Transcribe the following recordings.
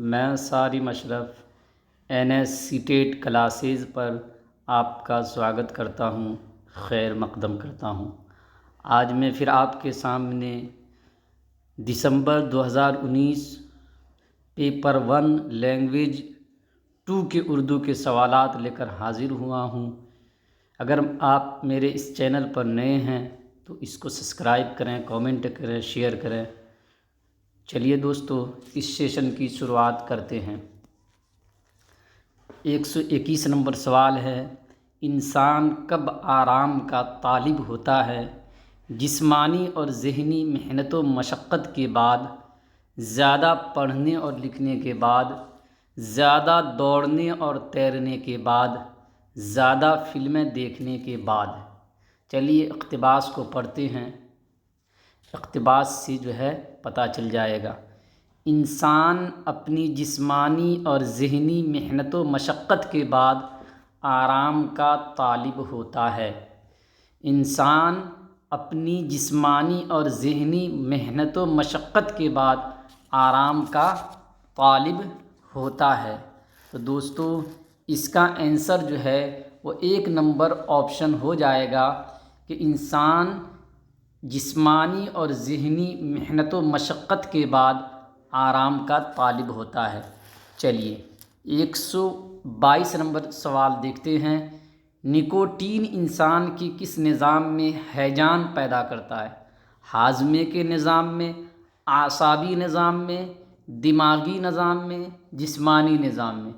میں سارم اشرف NS classes پر آپ کا سواگت کرتا ہوں، خیر مقدم کرتا ہوں۔ آج میں پھر آپ کے سامنے دسمبر 2019 پیپر 1 لینگویج 2 کے اردو کے سوالات لے کر حاضر ہوا ہوں۔ اگر آپ میرے اس چینل پر نئے ہیں تو اس کو سبسکرائب کریں، کامنٹ کریں، شیئر کریں۔ چلیے دوستو، اس سیشن کی شروعات کرتے ہیں۔ 121 نمبر سوال ہے، انسان کب آرام کا طالب ہوتا ہے؟ جسمانی اور ذہنی محنت و مشقت کے بعد، زیادہ پڑھنے اور لکھنے کے بعد، زیادہ دوڑنے اور تیرنے کے بعد، زیادہ فلمیں دیکھنے کے بعد۔ چلیے اقتباس کو پڑھتے ہیں، اقتباس سے پتہ چل جائے گا۔ انسان اپنی جسمانی اور ذہنی محنت و مشقت کے بعد آرام کا طالب ہوتا ہے۔ انسان اپنی جسمانی اور ذہنی محنت و مشقت کے بعد آرام کا طالب ہوتا ہے۔ تو دوستو، اس کا آنسر وہ 1 نمبر آپشن ہو جائے گا کہ انسان جسمانی اور ذہنی محنت و مشقت کے بعد آرام کا طالب ہوتا ہے۔ چلیے 122 نمبر سوال دیکھتے ہیں۔ نکوٹین انسان کی کس نظام میں ہیجان پیدا کرتا ہے؟ ہاضمے کے نظام میں، اعصابی نظام میں، دماغی نظام میں، جسمانی نظام میں؟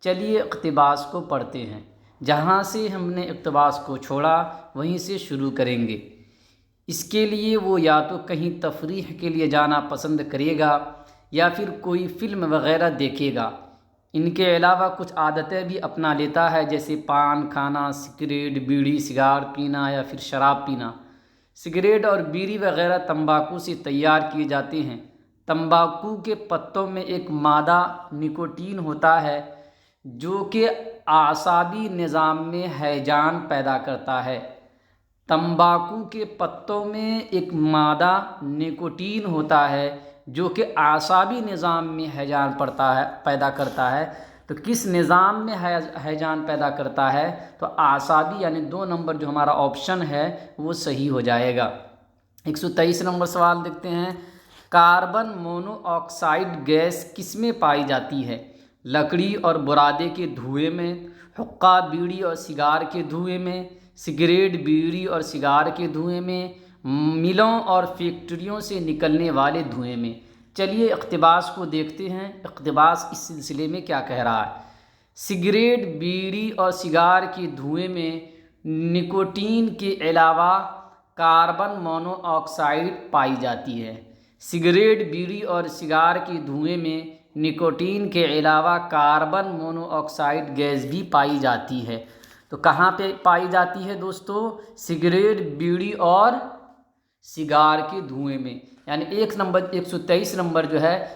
چلیے اقتباس کو پڑھتے ہیں۔ جہاں سے ہم نے اقتباس کو چھوڑا وہیں سے شروع کریں گے۔ اس کے لیے وہ یا تو کہیں تفریح کے لیے جانا پسند کرے گا یا پھر کوئی فلم وغیرہ دیکھے گا۔ ان کے علاوہ کچھ عادتیں بھی اپنا لیتا ہے، جیسے پان کھانا، سگریٹ، بیڑی، سگار پینا یا پھر شراب پینا۔ سگریٹ اور بیڑی وغیرہ تمباکو سے تیار کیے جاتے ہیں۔ تمباکو کے پتوں میں ایک مادہ نکوٹین ہوتا ہے جو کہ اعصابی نظام میں ہیجان پیدا کرتا ہے۔ تمباکو کے پتوں میں ایک مادہ نکوٹین ہوتا ہے جو کہ اعصابی نظام میں ہیجان پیدا کرتا ہے۔ تو کس نظام میں ہیجان پیدا کرتا ہے؟ تو اعصابی، یعنی 2 نمبر جو ہمارا آپشن ہے وہ صحیح ہو جائے گا۔ 123 نمبر سوال دیکھتے ہیں۔ کاربن مونو آکسائڈ گیس کس میں پائی جاتی ہے؟ لکڑی اور برادے کے دھوئیں میں، حقہ بیڑی اور سگار کے دھوئیں میں، سگریٹ، بیڑی اور سگار کے دھوئیں میں، ملوں اور فیکٹریوں سے نکلنے والے دھوئیں میں؟ چلیے اقتباس کو دیکھتے ہیں، اقتباس اس سلسلے میں کیا کہہ رہا ہے۔ سگریٹ، بیڑی اور سگار کے دھوئیں میں نکوٹین کے علاوہ کاربن مونو آکسائڈ پائی جاتی ہے۔ سگریٹ، بیڑی اور سگار کے دھوئیں میں نکوٹین کے علاوہ کاربن مونو آکسائڈ گیس بھی پائی جاتی ہے۔ تو کہاں پہ پائی جاتی ہے دوستو؟ سگریٹ، بیڑی اور سگار کے دھوئیں میں۔ یعنی 123 نمبر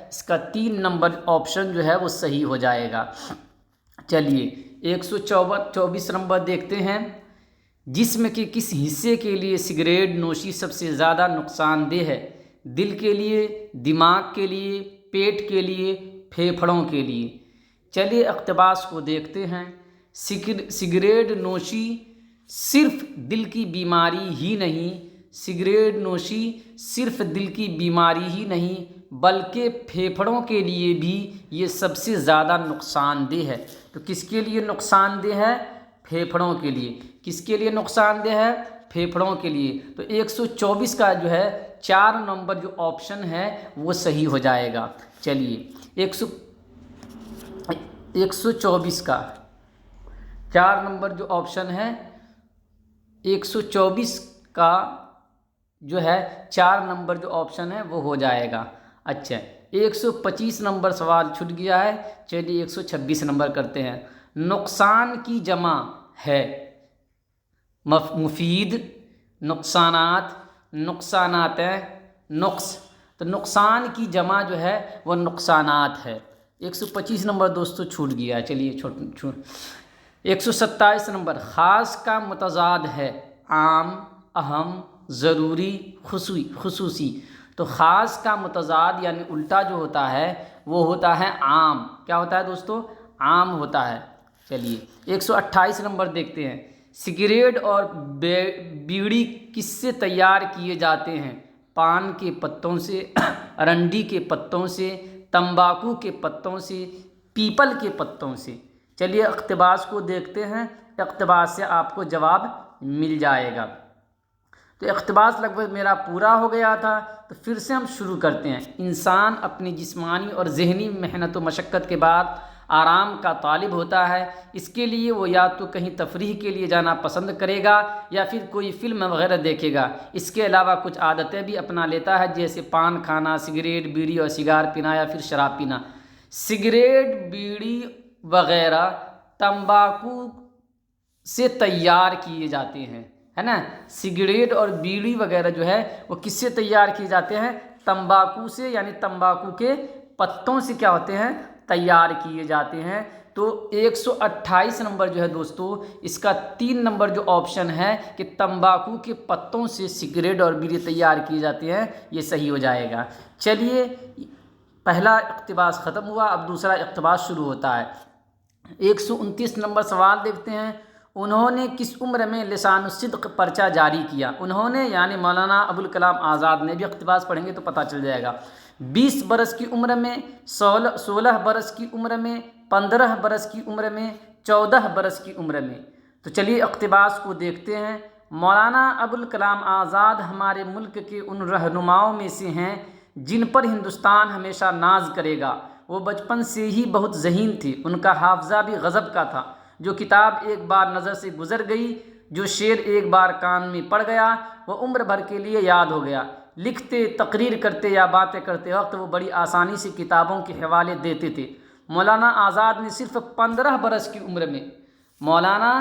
اس کا 3 نمبر آپشن وہ صحیح ہو جائے گا۔ چلیے 124 نمبر دیکھتے ہیں۔ جسم کے کس حصے کے لیے سگریٹ نوشی سب سے زیادہ نقصان دہ ہے؟ دل کے لیے، دماغ کے لیے، پیٹ کے لیے، پھیپھڑوں کے لیے؟ چلیے اقتباس کو دیکھتے ہیں۔ سگریٹ نوشی صرف دل کی بیماری ہی نہیں، سگریٹ نوشی صرف دل کی بیماری ہی نہیں بلکہ پھیپھڑوں کے لیے بھی یہ سب سے زیادہ نقصان دہ ہے۔ تو کس کے لیے نقصان دہ ہے؟ پھیپھڑوں کے لیے۔ کس کے لیے نقصان دہ ہے؟ پھیپھڑوں کے لیے۔ تو 124 کا 4 نمبر جو آپشن ہے وہ صحیح ہو جائے گا۔ چلیے 124 کا 4 نمبر جو آپشن ہے، 124 کا 4 نمبر جو آپشن ہے وہ ہو جائے گا۔ اچھا 125 نمبر سوال چھٹ گیا ہے۔ چلیے 126 نمبر کرتے ہیں۔ نقصان کی جمع ہے مفید، نقصانات، نقصاناتیں، نقص۔ تو نقصان کی جمع وہ نقصانات ہے۔ 125 نمبر دوستو چھوٹ گیا ہے۔ چلیے 127 نمبر، خاص کا متضاد ہے عام، اہم، ضروری، خصوصی۔ تو خاص کا متضاد یعنی الٹا جو ہوتا ہے وہ ہوتا ہے عام. کیا ہوتا ہے دوستو؟ عام ہوتا ہے. چلیے 128 نمبر دیکھتے ہیں. سگریٹ اور بیڑی کس سے تیار کیے جاتے ہیں؟ پان کے پتوں سے، رنڈی کے پتوں سے، تمباکو کے پتوں سے، پیپل کے پتوں سے. چلیے اقتباس کو دیکھتے ہیں، اقتباس سے آپ کو جواب مل جائے گا. تو اقتباس لگ بھگ میرا پورا ہو گیا تھا، تو پھر سے ہم شروع کرتے ہیں. انسان اپنی جسمانی اور ذہنی محنت و مشقت کے بعد آرام کا طالب ہوتا ہے. اس کے لیے وہ یا تو کہیں تفریح کے لیے جانا پسند کرے گا یا پھر کوئی فلم وغیرہ دیکھے گا. اس کے علاوہ کچھ عادتیں بھی اپنا لیتا ہے، جیسے پان کھانا، سگریٹ، بیڑی اور سگار پینا یا پھر شراب پینا. سگریٹ، بیڑی وغیرہ تمباکو سے تیار کیے جاتے ہیں، ہے نا. سگریٹ اور بیڑی وغیرہ جو ہے وہ کس سے تیار کیے جاتے ہیں؟ تمباکو سے، یعنی تمباکو کے پتوں سے کیا ہوتے ہیں؟ تیار کیے جاتے ہیں. تو 128 نمبر جو ہے دوستو، اس کا 3 نمبر جو آپشن ہے کہ تمباکو کے پتوں سے سگریٹ اور بیڑی تیار کیے جاتے ہیں، یہ صحیح ہو جائے گا. چلیے پہلا اقتباس ختم ہوا، اب دوسرا اقتباس شروع ہوتا ہے. 129 نمبر سوال دیکھتے ہیں. انہوں نے کس عمر میں لسان الصدق پرچہ جاری کیا؟ انہوں نے یعنی مولانا ابوالکلام آزاد نے. بھی اقتباس پڑھیں گے تو پتہ چل جائے گا. 20 برس کی عمر میں، 16 برس کی عمر میں، 15 برس کی عمر میں، 14 برس کی عمر میں. تو چلیے اقتباس کو دیکھتے ہیں. مولانا ابوالکلام آزاد ہمارے ملک کے ان رہنماؤں میں سے ہیں جن پر ہندوستان ہمیشہ ناز کرے گا. وہ بچپن سے ہی بہت ذہین تھے. ان کا حافظہ بھی غضب کا تھا. جو کتاب ایک بار نظر سے گزر گئی، جو شعر ایک بار کان میں پڑ گیا، وہ عمر بھر کے لیے یاد ہو گیا. لکھتے، تقریر کرتے یا باتیں کرتے وقت وہ بڑی آسانی سے کتابوں کے حوالے دیتے تھے. مولانا آزاد نے صرف 15 برس کی عمر میں، مولانا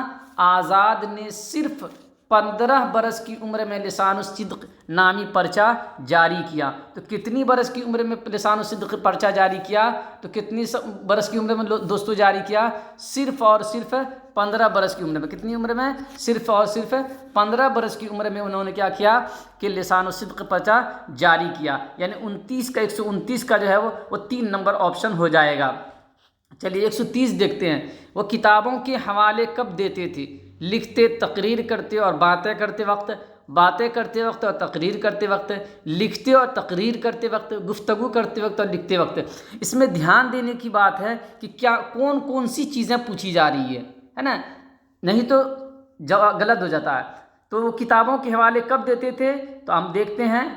آزاد نے صرف 15 برس کی عمر میں لسان الصدق نامی پرچہ جاری کیا. تو کتنی برس کی عمر میں لسان الصدق پرچہ جاری کیا؟ تو کتنی برس کی عمر میں دوستو جاری کیا؟ صرف اور صرف 15 برس کی عمر میں. کتنی عمر میں؟ صرف اور صرف 15 برس کی عمر میں انہوں نے کیا کیا کہ لسان الصدق پرچہ جاری کیا. یعنی 29 کا 129 کا جو ہے وہ 3 نمبر آپشن ہو جائے گا. چلیے 130 دیکھتے ہیں. وہ کتابوں کے حوالے کب دیتے تھے؟ لکھتے، تقریر کرتے اور باتیں کرتے وقت، باتیں کرتے وقت اور تقریر کرتے وقت، لکھتے اور تقریر کرتے وقت، گفتگو کرتے وقت اور لکھتے وقت. اس میں دھیان دینے کی بات ہے کہ کیا کون سی چیزیں پوچھی جا رہی ہے نا، نہیں تو جواب غلط ہو جاتا ہے. تو وہ کتابوں کے حوالے کب دیتے تھے؟ تو ہم دیکھتے ہیں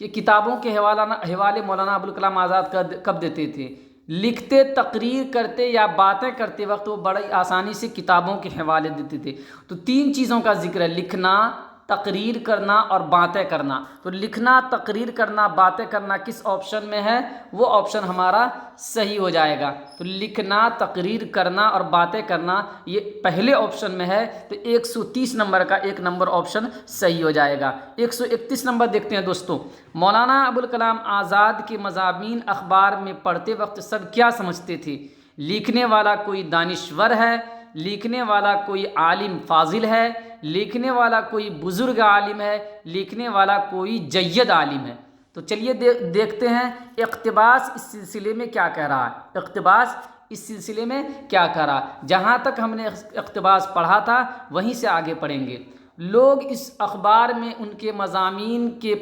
کہ کتابوں کے حوالے مولانا ابوالکلام آزاد کب دیتے تھے؟ لکھتے، تقریر کرتے یا باتیں کرتے وقت وہ بڑی آسانی سے کتابوں کے حوالے دیتے تھے. تو 3 چیزوں کا ذکر ہے، لکھنا، تقریر کرنا اور باتیں کرنا. تو لکھنا، تقریر کرنا، باتیں کرنا کس آپشن میں ہے؟ وہ آپشن ہمارا صحیح ہو جائے گا. تو لکھنا، تقریر کرنا اور باتیں کرنا یہ پہلے آپشن میں ہے. تو 130 نمبر کا 1 نمبر آپشن صحیح ہو جائے گا. 131 نمبر دیکھتے ہیں دوستو. مولانا ابوالکلام آزاد کے مضامین اخبار میں پڑھتے وقت سب کیا سمجھتے تھے؟ لکھنے والا کوئی دانشور ہے، لکھنے والا کوئی عالم فاضل ہے، لکھنے والا کوئی بزرگ عالم ہے، لکھنے والا کوئی جید عالم ہے. تو چلیے دیکھتے ہیں اقتباس اس سلسلے میں کیا کہہ رہا ہے. اقتباس اس سلسلے میں کیا کہہ رہا ہے، جہاں تک ہم نے اقتباس پڑھا تھا وہیں سے آگے پڑھیں گے. لوگ اس اخبار میں ان کے مضامین کے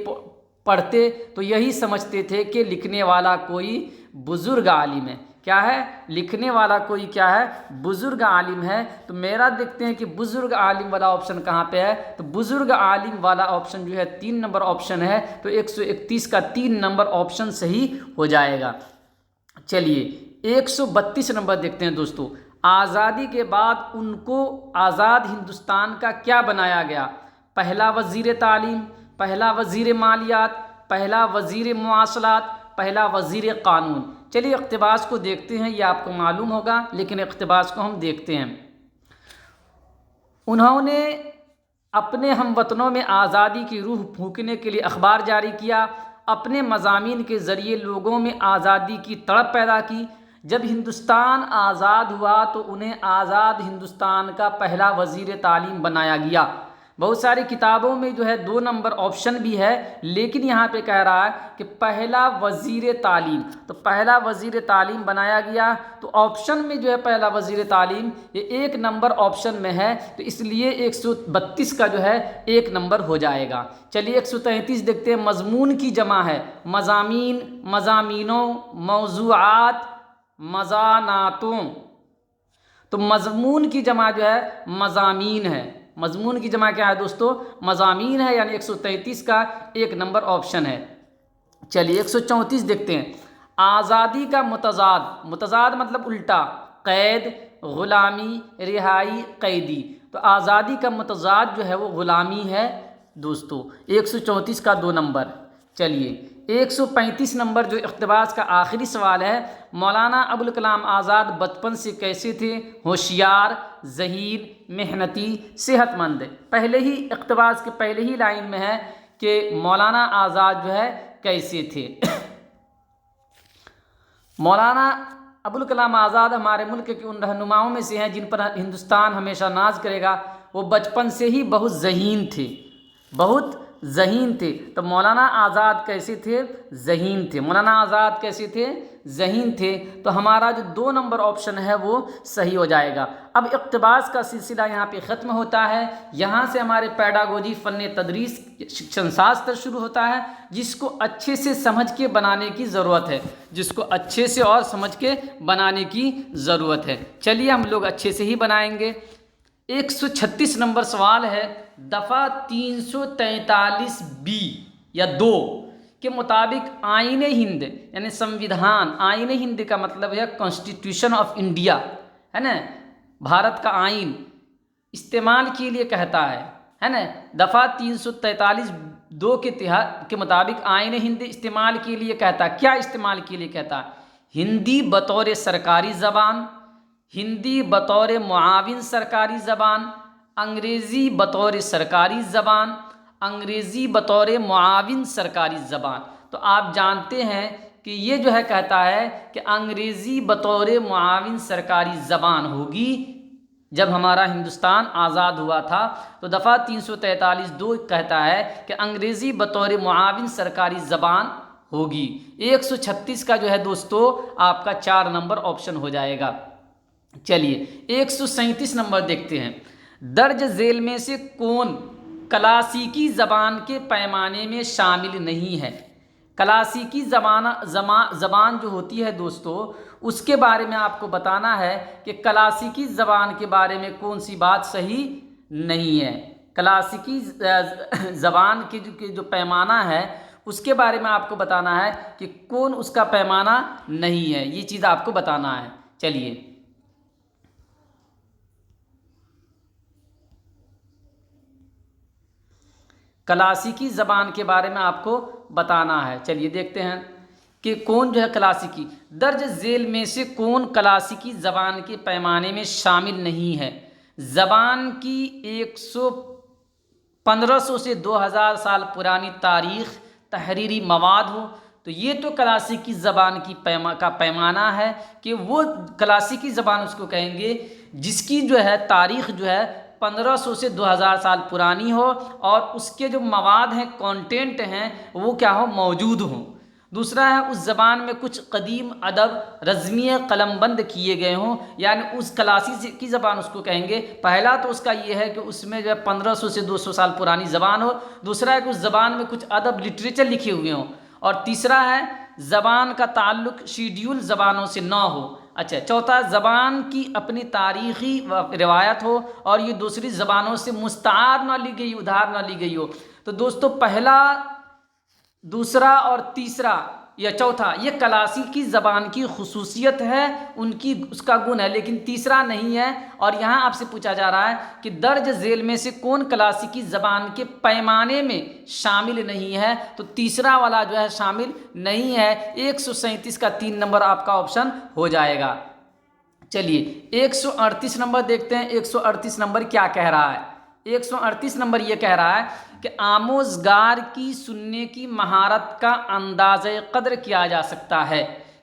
پڑھتے تو یہی سمجھتے تھے کہ لکھنے والا کوئی بزرگ عالم ہے. کیا ہے؟ لکھنے والا کوئی کیا ہے؟ بزرگ عالم ہے. تو میرا دیکھتے ہیں کہ بزرگ عالم والا آپشن کہاں پہ ہے. تو بزرگ عالم والا آپشن جو ہے 3 نمبر آپشن ہے. تو 131 کا 3 نمبر آپشن صحیح ہو جائے گا. چلیے 132 نمبر دیکھتے ہیں دوستو. آزادی کے بعد ان کو آزاد ہندوستان کا کیا بنایا گیا؟ پہلا وزیر تعلیم، پہلا وزیر مالیات، پہلا وزیر مواصلات، پہلا وزیر قانون. چلیے اقتباس کو دیکھتے ہیں، یہ آپ کو معلوم ہوگا لیکن اقتباس کو ہم دیکھتے ہیں. انہوں نے اپنے ہم وطنوں میں آزادی کی روح پھونکنے کے لیے اخبار جاری کیا. اپنے مضامین کے ذریعے لوگوں میں آزادی کی تڑپ پیدا کی. جب ہندوستان آزاد ہوا تو انہیں آزاد ہندوستان کا پہلا وزیر تعلیم بنایا گیا. بہت ساری کتابوں میں جو ہے 2 نمبر آپشن بھی ہے، لیکن یہاں پہ کہہ رہا ہے کہ پہلا وزیر تعلیم، تو پہلا وزیر تعلیم بنایا گیا، تو آپشن میں جو ہے پہلا وزیر تعلیم یہ 1 نمبر آپشن میں ہے، تو اس لیے 132 کا جو ہے 1 نمبر ہو جائے گا۔ چلیے 133 دیکھتے ہیں، مضمون کی جمع ہے مضامین، مضامینوں، موضوعات، مضاناتوں، تو مضمون کی جمع جو ہے مضامین ہے۔ مضمون کی جمع کیا ہے دوستو؟ مضامین ہے، یعنی 133 کا 1 نمبر آپشن ہے۔ چلیے 134 دیکھتے ہیں، آزادی کا متضاد، متضاد مطلب الٹا، قید، غلامی، رہائی، قیدی، تو آزادی کا متضاد جو ہے وہ غلامی ہے دوستو۔ 134 کا 2 نمبر۔ چلیے 135 نمبر جو اقتباس کا آخری سوال ہے، مولانا ابوالکلام آزاد بچپن سے کیسے تھے؟ ہوشیار، ذہین، محنتی، صحت مند۔ پہلے ہی اقتباس کے پہلے ہی لائن میں ہے کہ مولانا آزاد جو ہے کیسے تھے۔ مولانا ابوالکلام آزاد ہمارے ملک کے ان رہنماؤں میں سے ہیں جن پر ہندوستان ہمیشہ ناز کرے گا۔ وہ بچپن سے ہی بہت ذہین تھے، بہت ذہین تھے۔ تو مولانا آزاد کیسے تھے؟ ذہین تھے۔ مولانا آزاد کیسے تھے؟ ذہین تھے۔ تو ہمارا جو 2 نمبر آپشن ہے وہ صحیح ہو جائے گا۔ اب اقتباس کا سلسلہ یہاں پہ ختم ہوتا ہے۔ یہاں سے ہمارے پیڈاگوجی، فن تدریس، شکشن شاستر شروع ہوتا ہے، جس کو اچھے سے سمجھ کے بنانے کی ضرورت ہے، جس کو اچھے سے اور سمجھ کے بنانے کی ضرورت ہے۔ چلیے ہم لوگ اچھے سے ہی بنائیں گے۔ 136 نمبر سوال ہے، دفعہ 343 بی یا 2 کے مطابق آئین ہند یعنی سمویدھان، آئین ہند کا مطلب ہے کانسٹیٹیوشن آف انڈیا، ہے نا، بھارت کا آئین استعمال کے لیے کہتا ہے نا۔ دفعہ 343 2 کے مطابق آئین ہند استعمال کے لیے کہتا ہے، کیا استعمال کے لیے کہتا ہے؟ ہندی بطور سرکاری زبان، ہندی بطور معاون سرکاری زبان، انگریزی بطور سرکاری زبان، انگریزی بطور معاون سرکاری زبان۔ تو آپ جانتے ہیں کہ یہ جو ہے کہتا ہے کہ انگریزی بطور معاون سرکاری زبان ہوگی جب ہمارا ہندوستان آزاد ہوا تھا۔ تو دفعہ 343 2 کہتا ہے کہ انگریزی بطور معاون سرکاری زبان ہوگی۔ 136 کا جو ہے دوستو آپ کا 4 نمبر آپشن ہو جائے گا۔ چلیے 137 نمبر دیکھتے ہیں، درج ذیل میں سے کون کلاسیکی زبان کے پیمانے میں شامل نہیں ہے؟ کلاسیکی زبان جو ہوتی ہے دوستو، اس کے بارے میں آپ کو بتانا ہے کہ کلاسیکی زبان کے بارے میں کون سی بات صحیح نہیں ہے۔ کلاسیکی زبان کی جو پیمانہ ہے اس کے بارے میں آپ کو بتانا ہے کہ کون اس کا پیمانہ نہیں ہے، یہ چیز آپ کو بتانا ہے۔ چلیے کلاسیکی زبان کے بارے میں آپ کو بتانا ہے۔ چلیے دیکھتے ہیں کہ کون جو ہے کلاسیکی، درج ذیل میں سے کون کلاسیکی زبان کے پیمانے میں شامل نہیں ہے؟ زبان کی 1500 سے 2000 سال پرانی تاریخ، تحریری مواد ہو، تو یہ تو کلاسیکی زبان کی کا پیمانہ ہے کہ وہ کلاسیکی زبان اس کو کہیں گے جس کی جو ہے تاریخ جو ہے 1500 سے 2000 سال پرانی ہو اور اس کے جو مواد ہیں، کانٹینٹ ہیں، وہ کیا ہو؟ موجود ہوں۔ دوسرا ہے اس زبان میں کچھ قدیم ادب رزمیہ قلم بند کیے گئے ہوں، یعنی اس کلاسیکی زبان اس کو کہیں گے۔ پہلا تو اس کا یہ ہے کہ اس میں جو ہے 1500 سے 200 سال پرانی زبان ہو، دوسرا ہے کہ اس زبان میں کچھ ادب لٹریچر لکھے ہوئے ہوں، اور تیسرا ہے زبان کا تعلق شیڈیول زبانوں سے نہ ہو۔ اچھا، چوتھا زبان کی اپنی تاریخی روایت ہو اور یہ دوسری زبانوں سے مستعار نہ لی گئی، ادھار نہ لی گئی ہو۔ تو دوستو پہلا، دوسرا اور تیسرا یا چوتھا یہ کلاسیکی زبان کی خصوصیت ہے، اس کا گن ہے، لیکن تیسرا نہیں ہے۔ اور یہاں آپ سے پوچھا جا رہا ہے کہ درج ذیل میں سے کون کلاسیکی زبان کے پیمانے میں شامل نہیں ہے، تو تیسرا والا جو ہے شامل نہیں ہے۔ 137 کا 3 نمبر آپ کا آپشن ہو جائے گا۔ چلیے 138 نمبر دیکھتے ہیں، 138 نمبر کیا کہہ رہا ہے؟ 138 نمبر یہ کہہ رہا ہے کہ آموزگار کی سننے کی مہارت کا اندازہ قدر کیا جا سکتا ہے،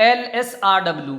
LSRW।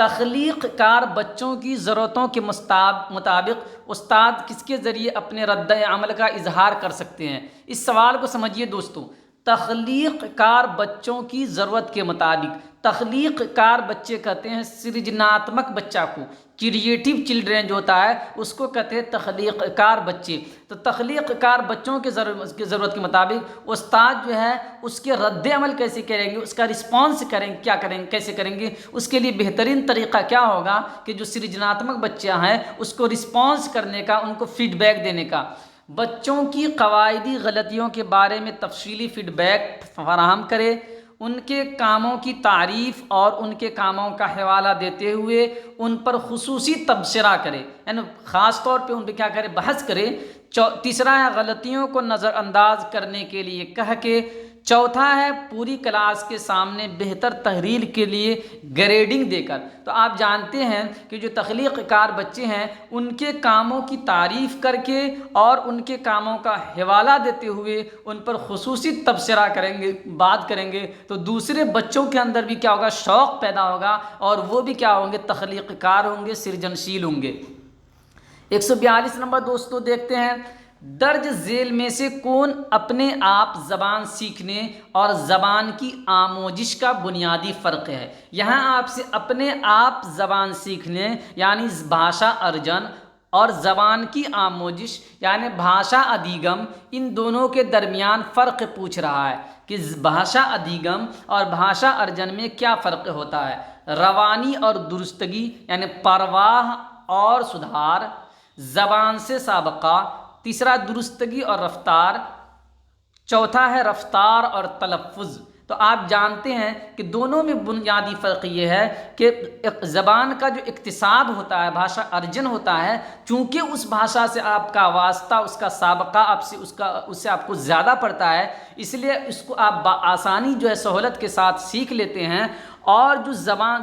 تخلیق کار بچوں کی ضرورتوں کے مطابق استاد کس کے ذریعے اپنے رد عمل کا اظہار کر سکتے ہیں؟ اس سوال کو سمجھیے دوستوں، تخلیق کار بچوں کی ضرورت کے مطابق، تخلیق کار بچے کہتے ہیں سرجناتمک بچہ کو، کریٹیو چلڈرن جو ہوتا ہے اس کو کہتے ہیں تخلیق کار بچے۔ تو تخلیق کار بچوں کے ضرورت کے مطابق استاد جو ہے اس کے رد عمل کیسے کریں گے، اس کا رسپانس کیسے کریں گے، اس کے لیے بہترین طریقہ کیا ہوگا کہ جو سرجناتمک بچے ہیں اس کو رسپانس کرنے کا، ان کو فیڈ بیک دینے کا، بچوں کی قواعدی غلطیوں کے بارے میں تفصیلی فیڈ بیک فراہم کرے، ان کے کاموں کی تعریف اور ان کے کاموں کا حوالہ دیتے ہوئے ان پر خصوصی تبصرہ کرے، یعنی خاص طور پہ ان پہ کیا کرے، بحث کرے۔ تیسرا ہے غلطیوں کو نظر انداز کرنے کے لیے کہہ کے۔ چوتھا ہے پوری کلاس کے سامنے بہتر تحریر کے لیے گریڈنگ دے کر۔ تو آپ جانتے ہیں کہ جو تخلیق کار بچے ہیں ان کے کاموں کی تعریف کر کے اور ان کے کاموں کا حوالہ دیتے ہوئے ان پر خصوصی تبصرہ کریں گے، بات کریں گے، تو دوسرے بچوں کے اندر بھی کیا ہوگا، شوق پیدا ہوگا اور وہ بھی کیا ہوں گے، تخلیق کار ہوں گے، سرجنشیل ہوں گے۔ 142 نمبر دوستو دیکھتے ہیں، درج ذیل میں سے کون اپنے آپ زبان سیکھنے اور زبان کی آموزش کا بنیادی فرق ہے؟ یہاں آپ سے اپنے آپ زبان سیکھنے یعنی بھاشا ارجن اور زبان کی آموزش یعنی بھاشا ادھیگم، ان دونوں کے درمیان فرق پوچھ رہا ہے کہ بھاشا ادھیگم اور بھاشا ارجن میں کیا فرق ہوتا ہے۔ روانی اور درستگی یعنی پرواہ اور سدھار، زبان سے سابقہ، تیسرا درستگی اور رفتار، چوتھا ہے رفتار اور تلفظ۔ تو آپ جانتے ہیں کہ دونوں میں بنیادی فرق یہ ہے کہ زبان کا جو اکتساب ہوتا ہے، بھاشا ارجن ہوتا ہے، چونکہ اس بھاشا سے آپ کا واسطہ، اس کا سابقہ اس سے آپ کو زیادہ پڑتا ہے، اس لیے اس کو آپ بآسانی جو ہے سہولت کے ساتھ سیکھ لیتے ہیں۔ اور جو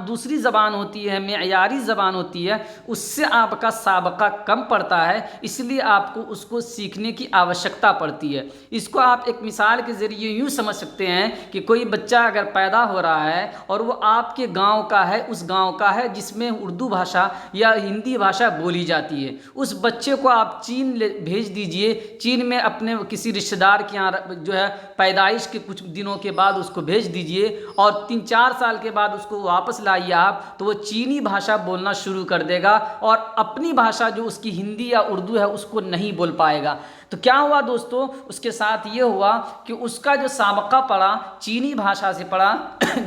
دوسری زبان ہوتی ہے، معیاری زبان ہوتی ہے، اس سے آپ کا سابقہ کم پڑتا ہے، اس لیے آپ کو اس کو سیکھنے کی آوشکتا پڑتی ہے۔ اس کو آپ ایک مثال کے ذریعے یوں سمجھ سکتے ہیں کہ کوئی بچہ اگر پیدا ہو رہا ہے اور وہ آپ کے گاؤں کا ہے، اس گاؤں کا ہے جس میں اردو بھاشا یا ہندی بھاشا بولی جاتی ہے، اس بچے کو آپ چین بھیج دیجئے، چین میں اپنے کسی رشتہ دار کے یہاں جو ہے پیدائش کے کچھ دنوں کے بعد اس کو بھیج دیجئے اور 3-4 سال کے بعد اس کو واپس لائیے آپ، تو وہ چینی بھاشا بولنا شروع کر دے گا اور اپنی بھاشا جو اس کی ہندی یا اردو ہے اس کو نہیں بول پائے گا۔ تو کیا ہوا دوستو، اس کے ساتھ یہ ہوا کہ اس کا جو سابقہ پڑا چینی بھاشا سے پڑا،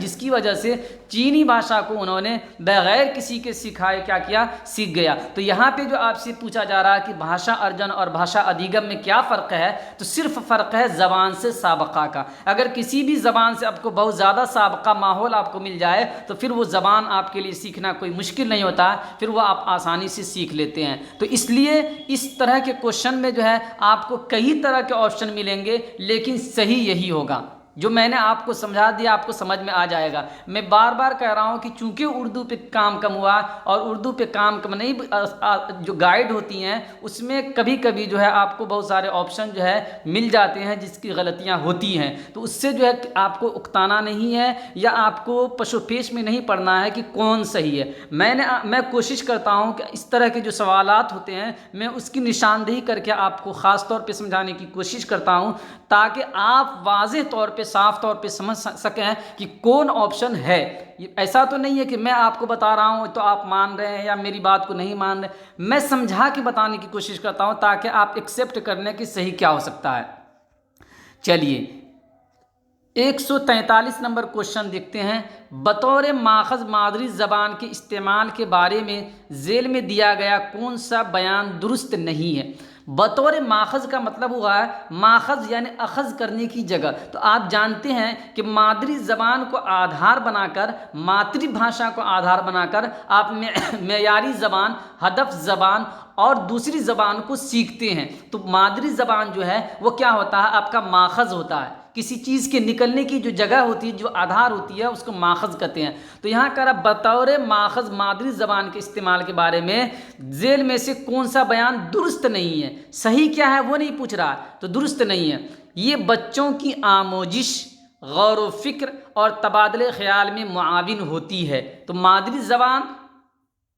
جس کی وجہ سے چینی بھاشا کو انہوں نے بغیر کسی کے سکھائے کیا کیا، سیکھ گیا۔ تو یہاں پہ جو آپ سے پوچھا جا رہا ہے کہ بھاشا ارجن اور بھاشا ادھیگم میں کیا فرق ہے، تو صرف فرق ہے زبان سے سابقہ کا۔ اگر کسی بھی زبان سے آپ کو بہت زیادہ سابقہ ماحول آپ کو مل جائے تو پھر وہ زبان آپ کے لیے سیکھنا کوئی مشکل نہیں ہوتا، پھر وہ آپ آسانی سے سیکھ لیتے ہیں۔ تو اس لیے اس طرح کے کوشچن میں جو ہے آپ کو کئی طرح کے آپشن ملیں گے، لیکن صحیح یہی ہوگا جو میں نے آپ کو سمجھا دیا، آپ کو سمجھ میں آ جائے گا۔ میں بار بار کہہ رہا ہوں کہ چونکہ اردو پہ کام کم ہوا اور اردو پہ کام کم نہیں، جو گائیڈ ہوتی ہیں اس میں کبھی کبھی جو ہے آپ کو بہت سارے آپشن جو ہے مل جاتے ہیں جس کی غلطیاں ہوتی ہیں، تو اس سے جو ہے آپ کو اکتانا نہیں ہے یا آپ کو پش و پیش میں نہیں پڑنا ہے کہ کون صحیح ہے۔ میں کوشش کرتا ہوں کہ اس طرح کے جو سوالات ہوتے ہیں میں اس کی نشاندہی کر کے آپ کو خاص طور پہ سمجھانے کی کوشش کرتا ہوں تاکہ آپ واضح طور پہ، صاف طور پہ سمجھ سکیں کہ کون آپشن ہے۔ ایسا تو نہیں ہے کہ میں آپ کو بتا رہا ہوں تو آپ مان رہے ہیں یا میری بات کو نہیں مان رہے، میں سمجھا کے بتانے کی کوشش کرتا ہوں تاکہ آپ ایکسیپٹ کر لیں کہ صحیح کیا ہو سکتا ہے۔ چلیے 143 نمبر کوشچن دیکھتے ہیں، بطور ماخذ مادری زبان کے استعمال کے بارے میں ذیل میں دیا گیا کون سا بیان درست نہیں ہے؟ بطور ماخذ کا مطلب ہوا ہے ماخذ یعنی اخذ کرنے کی جگہ۔ تو آپ جانتے ہیں کہ مادری زبان کو آدھار بنا کر، ماتری بھاشا کو آدھار بنا کر آپ معیاری زبان، ہدف زبان اور دوسری زبان کو سیکھتے ہیں۔ تو مادری زبان جو ہے وہ کیا ہوتا ہے، آپ کا ماخذ ہوتا ہے، کسی چیز کے نکلنے کی جو جگہ ہوتی ہے، جو آدھار ہوتی ہے، اس کو ماخذ کہتے ہیں۔ تو یہاں کہہ رہا بطور ماخذ مادری زبان کے استعمال کے بارے میں ذیل میں سے کون سا بیان درست نہیں ہے؟ صحیح کیا ہے وہ نہیں پوچھ رہا، تو درست نہیں ہے۔ یہ بچوں کی آموزش، غور و فکر اور تبادلہ خیال میں معاون ہوتی ہے۔ تو مادری زبان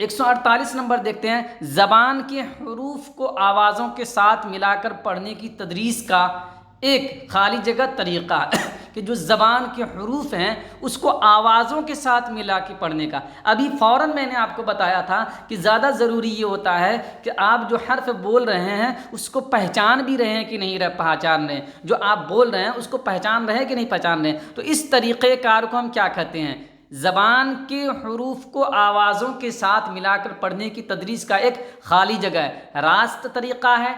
148 نمبر دیکھتے ہیں، زبان کے حروف کو آوازوں کے ساتھ ملا کر پڑھنے کی تدریس کا ایک خالی جگہ طریقہ کہ جو زبان کے حروف ہیں اس کو آوازوں کے ساتھ ملا کے پڑھنے کا۔ ابھی فوراً میں نے آپ کو بتایا تھا کہ زیادہ ضروری یہ ہوتا ہے کہ آپ جو حرف بول رہے ہیں اس کو پہچان بھی رہے ہیں کہ نہیں پہچان رہے ہیں، جو آپ بول رہے ہیں اس کو پہچان رہے ہیں کہ نہیں پہچان رہے ہیں۔ تو اس طریقۂ کار کو ہم کیا کہتے ہیں؟ زبان کے حروف کو آوازوں کے ساتھ ملا کر پڑھنے کی تدریس کا ایک خالی جگہ ہے۔ راست طریقہ ہے،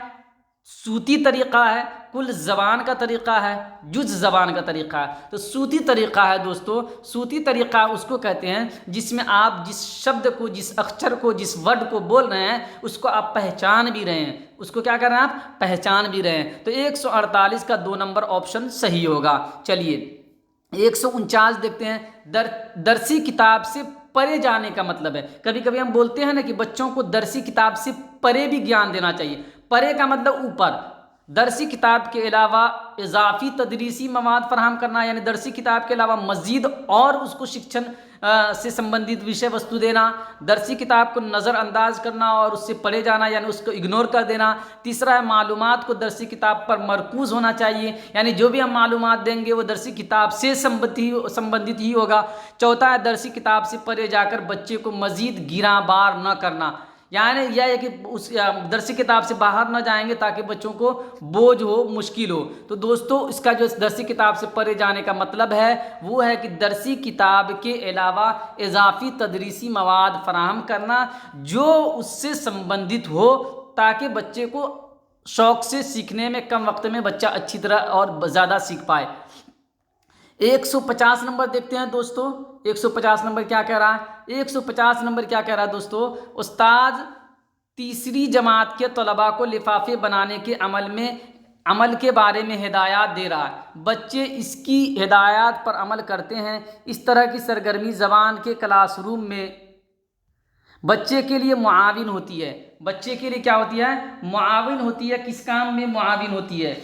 صوتی طریقہ ہے، کل زبان کا طریقہ ہے، جز زبان کا طریقہ ہے۔ تو صوتی طریقہ ہے دوستو، صوتی طریقہ اس کو کہتے ہیں جس میں آپ جس شبد کو، جس اکچر کو، جس ورڈ کو بول رہے ہیں اس کو آپ پہچان بھی رہے ہیں، اس کو کیا کر رہے ہیں؟ آپ پہچان بھی رہے ہیں۔ تو 148 کا 2 نمبر آپشن صحیح ہوگا۔ چلیے 149 دیکھتے ہیں، درسی کتاب سے پرے جانے کا مطلب ہے۔ کبھی کبھی ہم بولتے ہیں نا کہ بچوں کو درسی کتاب سے پرے بھی گیان دینا چاہیے۔ پرے کا مطلب اوپر، درسی کتاب کے علاوہ اضافی تدریسی مواد فراہم کرنا، یعنی درسی کتاب کے علاوہ مزید اور اس کو شکشن سے سمبندھت وشے وستو دینا، درسی کتاب کو نظر انداز کرنا اور اس سے پرے جانا یعنی اس کو اگنور کر دینا۔ تیسرا ہے معلومات کو درسی کتاب پر مرکوز ہونا چاہیے، یعنی جو بھی ہم معلومات دیں گے وہ درسی کتاب سے سمبندھت ہی ہوگا۔ چوتھا ہے درسی کتاب سے پرے جا کر بچے کو مزید گراں بار نہ کرنا، یعنی یہ ہے کہ اس درسی کتاب سے باہر نہ جائیں گے تاکہ بچوں کو بوجھ ہو، مشکل ہو۔ تو دوستو اس کا جو درسی کتاب سے پرے جانے کا مطلب ہے وہ ہے کہ درسی کتاب کے علاوہ اضافی تدریسی مواد فراہم کرنا جو اس سے سمبندھت ہو تاکہ بچے کو شوق سے سیکھنے میں کم وقت میں بچہ اچھی طرح اور زیادہ سیکھ پائے۔ 150 نمبر دیکھتے ہیں دوستو، 150 نمبر کیا کہہ رہا ہے؟ 150 نمبر کیا کہہ رہا ہے دوستو؟ استاد تیسری جماعت کے طلباء کو لفافے بنانے کے عمل کے بارے میں ہدایات دے رہا ہے۔ بچے اس کی ہدایات پر عمل کرتے ہیں۔ اس طرح کی سرگرمی زبان کے کلاس روم میں بچے کے لیے معاون ہوتی ہے۔ بچے کے لیے کیا ہوتی ہے؟ معاون ہوتی ہے۔ کس کام میں معاون ہوتی ہے؟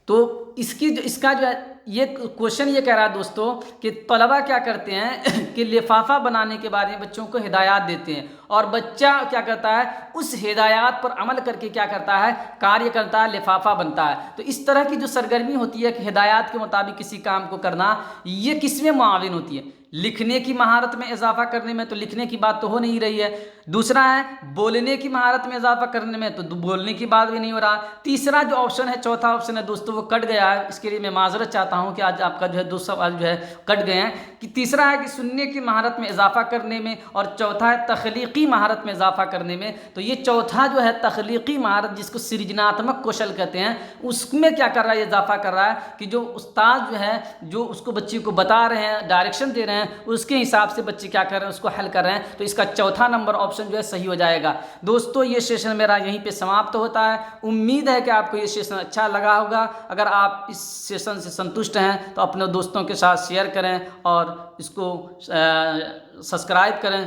تو اس کا جو ہے یہ کوشچن یہ کہہ رہا ہے دوستو کہ طلباء کیا کرتے ہیں کہ لفافہ بنانے کے بارے میں بچوں کو ہدایات دیتے ہیں اور بچہ کیا کرتا ہے؟ اس ہدایات پر عمل کر کے کیا کرتا ہے؟ کاریہ کرتا ہے، لفافہ بنتا ہے۔ تو اس طرح کی جو سرگرمی ہوتی ہے کہ ہدایات کے مطابق کسی کام کو کرنا، یہ کس میں معاون ہوتی ہے؟ لکھنے کی مہارت میں اضافہ کرنے میں، تو لکھنے کی بات تو ہو نہیں رہی ہے۔ دوسرا ہے بولنے کی مہارت میں اضافہ کرنے میں، تو بولنے کی بات بھی نہیں ہو رہا۔ تیسرا جو آپشن ہے، چوتھا آپشن ہے دوستو، وہ کٹ گیا ہے۔ اس کے لیے میں معذرت چاہتا ہوں کہ آج آپ کا جو ہے 2 سوال جو ہے کٹ گئے ہیں۔ کہ تیسرا ہے کہ سننے کی مہارت میں اضافہ کرنے میں، اور چوتھا ہے تخلیقی مہارت میں اضافہ کرنے میں۔ تو یہ چوتھا جو ہے تخلیقی مہارت، جس کو سرجناتمک کوشل کہتے ہیں، اس میں کیا کر رہا ہے؟ اضافہ کر رہا ہے کہ جو استاد جو ہے جو اس کو بچے کو بتا رہے ہیں، ڈائریکشن دے رہے ہیں، اس کے حساب سے بچے کیا کر رہے ہیں؟ اس کو حل کر رہے ہیں۔ تو اس کا چوتھا نمبر آپشن جو ہے صحیح ہو جائے گا۔ دوستو یہ سیشن میرا یہیں پہ سماپت ہوتا ہے۔ امید ہے کہ آپ کو یہ سیشن اچھا لگا ہوگا۔ اگر آپ اس سیشن سے سنتشٹ ہیں تو اپنے دوستوں کے ساتھ شیئر کریں اور اس کو سبسکرائب کریں۔